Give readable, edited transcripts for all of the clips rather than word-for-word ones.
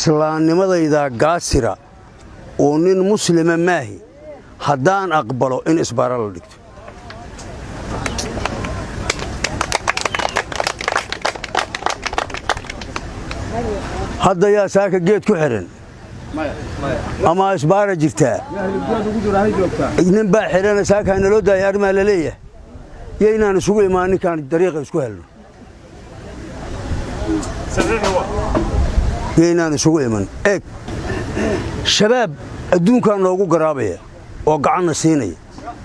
islaamnimadayda gaasira oo nin muslima maahi haddaan aqbalo in isbaara la dhigto hadda yaa saaka geed ku xiran ama isbaara jirtaa nin baa xiran saaka naloo daayay arrimaa la leeyahay yaynaan isugu imaan ninkaan dariiqa isku helno yaynaan isugu iman eeg shabaab adduunkan noogu garaabaya oo gacanna siinaya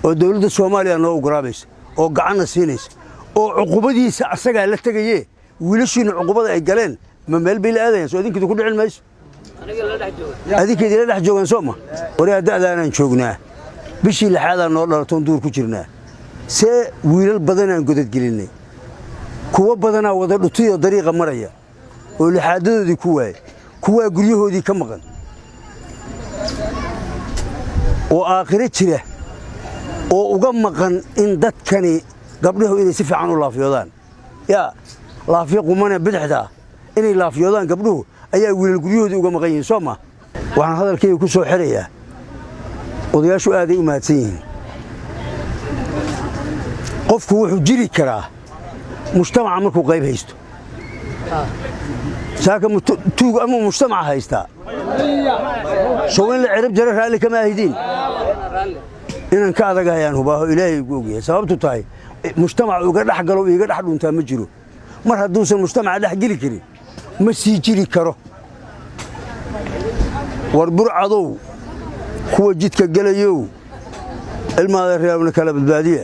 oo dawladda Soomaaliya noogu garaabaysa oo gacanna siinaysa oo cuqubadiisa asaga la tagayay wiilashiina cuqubada ay galeen ma meel bay la aadayaan soo idinkiidu ku dhicin mayso adinkeedii la dhex joogan Sooma wariyaa da'daanaan joognaa bishii lixaad noo dhalatoon duur ku jirnaa see wiilal badan aan godad gelinay kuwa badan wada dhutiyo dariiqa maraya oo lixaadadoodii ku waay kuwa guryahoodii ka maqan oo aakhire jira oo uga maqan in dadkani gabdhahu inay si fiican u laafiyoodaan yaa laafiyo qumana bidixda inay laafiyoodaan gabdhuhu ayaa wiilal guryahoodii uga maqan yihiin Sooma waxaan hadalkayga ku soo xirayaa odayaashu aad ay u mahadsan yihiin qofku wuxuu jiri karaa mujtamaca markuu qayb haysto saaka tuug ama mujtamaca haysta soo in la cirib jara raali kama ahidin inaan ka adagayaan hubaaho ilaahay ugu ogyahay sababtu tahay mujtamaca uga dhax galo iga dhax dhuntaa ma jiro mar hadduusan mujtamaca dhax geli karin ma sii jiri karo war burcadow kuwa jidka galayow ilmaada reebna kala badbaadiya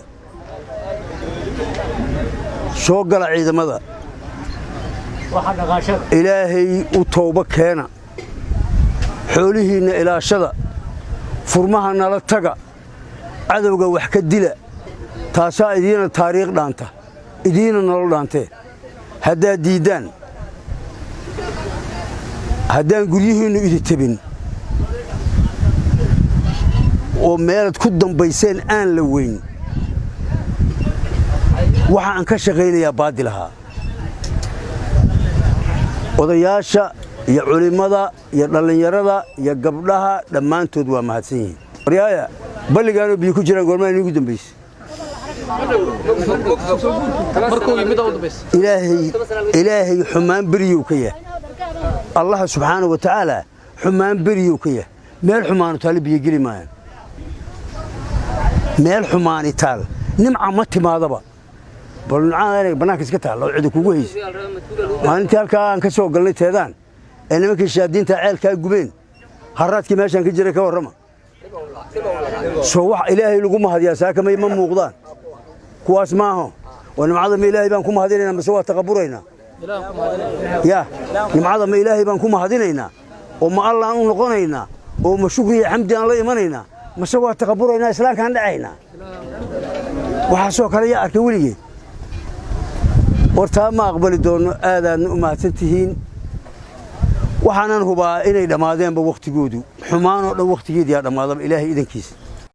soo gala ciidamada ilaahay u tooba keena xoolihiina ilaashada furmaha nala taga cadowga wax ka dila taasaa idiina taariikh dhaanta idiina nolol dhaantee haddaad diidaan haddaan guryihiinnu idi tabin oo meelad ku dambayseen aan la weyn waxa aan ka shaqaynayaa baadil ahaa odayaasha iyo culimada iyo dhalinyarada iyo gabdhaha dhammaantood waa mahadsan yihiin waryaaya balligaanoo biyo ku jiraan goormaa inigu dambaysay ilaahay xumaan beriyuu ka yahay allah subxaanahu wa tacaala xumaan beriyuu ka yahay meel xumaanu taali biyo geli maayaan meel xumaani taal nimca ma timaadaba bal nacaan banaanka iska taal oo cid kugu hayso maalintii halka aan ka soo galnay teedaan ee nimankii shaadiinta ceelka gubeen haraadkii meeshan ka jiray ka warrama soo wax ilaahay lagu mahadiyaa saaka ma muuqdaan kuwaas maaho waa nimcada ma ilaahay baan ku mahadinaynaa mise waa taqaburaynaa ya nimcada ma ilaahay baan ku mahadinaynaa oo ma Allah aan u noqonaynaa oo ma shukri iyo xamdi aan la imanaynaa mise waa taqaburaynaa islaamkaan dhacaynaa waxa soo kale yaa arkay weligeed horta ma aqbali doono aadaan u mahadsantihiin waxaanan hubaa inay dhamaadeenba waqtigoodu xumaan oo dhan waqtigeedii dhamaadaba ilaahay idankiisa